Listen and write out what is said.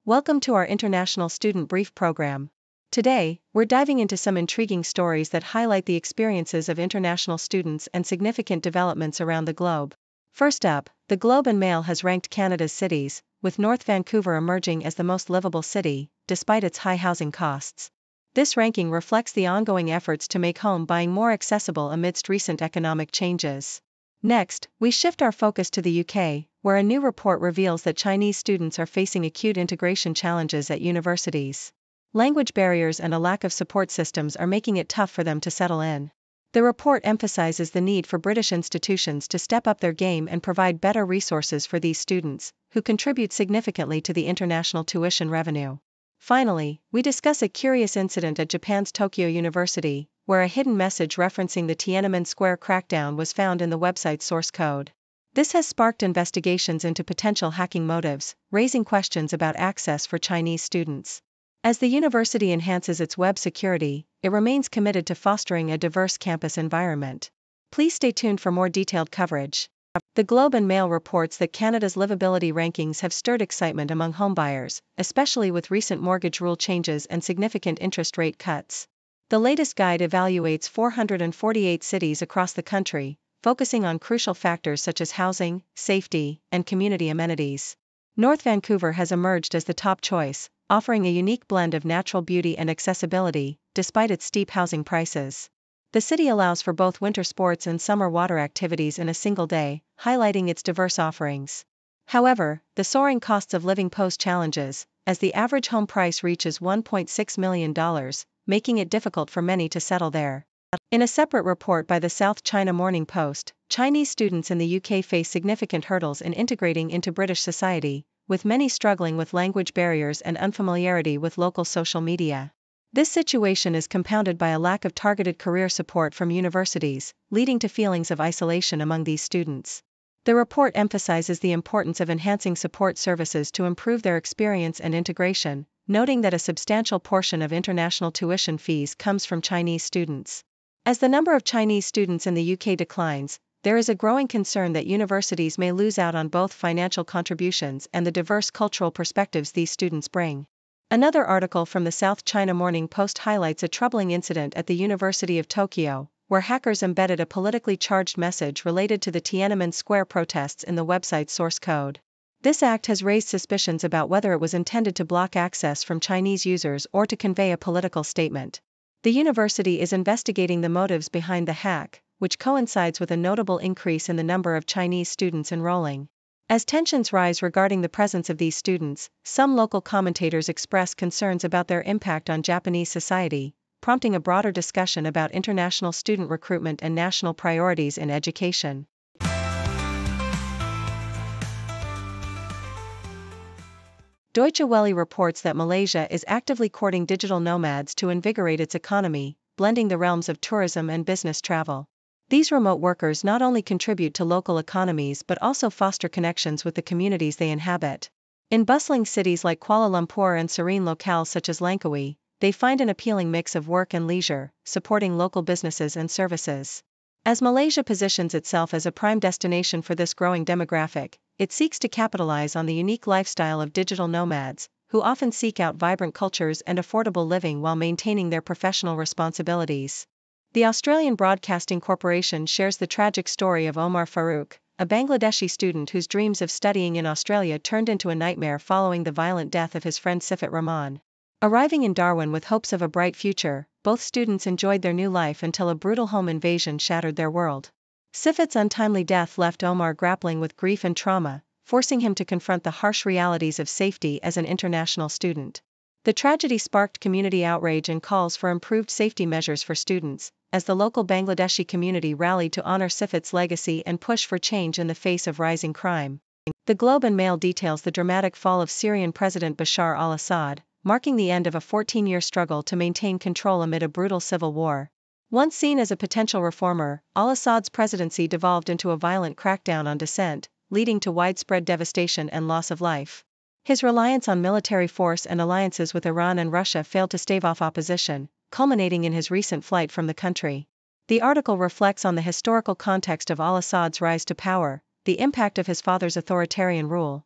Welcome to our International Student Brief program. Today, we're diving into some intriguing stories that highlight the experiences of international students and significant developments around the globe. First up, the Globe and Mail has ranked Canada's cities, with North Vancouver emerging as the most livable city, despite its high housing costs. This ranking reflects the ongoing efforts to make home buying more accessible amidst recent economic changes. Next, we shift our focus to the UK, where a new report reveals that Chinese students are facing acute integration challenges at universities. Language barriers and a lack of support systems are making it tough for them to settle in. The report emphasizes the need for British institutions to step up their game and provide better resources for these students, who contribute significantly to the international tuition revenue. Finally, we discuss a curious incident at Japan's Tokyo University, where a hidden message referencing the Tiananmen Square crackdown was found in the website's source code. This has sparked investigations into potential hacking motives, raising questions about access for Chinese students. As the university enhances its web security, it remains committed to fostering a diverse campus environment. Please stay tuned for more detailed coverage. The Globe and Mail reports that Canada's livability rankings have stirred excitement among homebuyers, especially with recent mortgage rule changes and significant interest rate cuts. The latest guide evaluates 448 cities across the country, focusing on crucial factors such as housing, safety, and community amenities. North Vancouver has emerged as the top choice, offering a unique blend of natural beauty and accessibility, despite its steep housing prices. The city allows for both winter sports and summer water activities in a single day, highlighting its diverse offerings. However, the soaring costs of living pose challenges, as the average home price reaches $1.6 million, making it difficult for many to settle there. In a separate report by the South China Morning Post, Chinese students in the UK face significant hurdles in integrating into British society, with many struggling with language barriers and unfamiliarity with local social media. This situation is compounded by a lack of targeted career support from universities, leading to feelings of isolation among these students. The report emphasizes the importance of enhancing support services to improve their experience and integration, noting that a substantial portion of international tuition fees comes from Chinese students. As the number of Chinese students in the UK declines, there is a growing concern that universities may lose out on both financial contributions and the diverse cultural perspectives these students bring. Another article from the South China Morning Post highlights a troubling incident at the University of Tokyo, where hackers embedded a politically charged message related to the Tiananmen Square protests in the website's source code. This act has raised suspicions about whether it was intended to block access from Chinese users or to convey a political statement. The university is investigating the motives behind the hack, which coincides with a notable increase in the number of Chinese students enrolling. As tensions rise regarding the presence of these students, some local commentators express concerns about their impact on Japanese society, prompting a broader discussion about international student recruitment and national priorities in education. Deutsche Welle reports that Malaysia is actively courting digital nomads to invigorate its economy, blending the realms of tourism and business travel. These remote workers not only contribute to local economies but also foster connections with the communities they inhabit. In bustling cities like Kuala Lumpur and serene locales such as Langkawi, they find an appealing mix of work and leisure, supporting local businesses and services. As Malaysia positions itself as a prime destination for this growing demographic, it seeks to capitalize on the unique lifestyle of digital nomads, who often seek out vibrant cultures and affordable living while maintaining their professional responsibilities. The Australian Broadcasting Corporation shares the tragic story of Omar Farouk, a Bangladeshi student whose dreams of studying in Australia turned into a nightmare following the violent death of his friend Sifat Rahman. Arriving in Darwin with hopes of a bright future, both students enjoyed their new life until a brutal home invasion shattered their world. Sifat's untimely death left Omar grappling with grief and trauma, forcing him to confront the harsh realities of safety as an international student. The tragedy sparked community outrage and calls for improved safety measures for students, as the local Bangladeshi community rallied to honor Sifat's legacy and push for change in the face of rising crime. The Globe and Mail details the dramatic fall of Syrian President Bashar al-Assad, marking the end of a 14-year struggle to maintain control amid a brutal civil war. Once seen as a potential reformer, al-Assad's presidency devolved into a violent crackdown on dissent, leading to widespread devastation and loss of life. His reliance on military force and alliances with Iran and Russia failed to stave off opposition, culminating in his recent flight from the country. The article reflects on the historical context of al-Assad's rise to power, the impact of his father's authoritarian rule,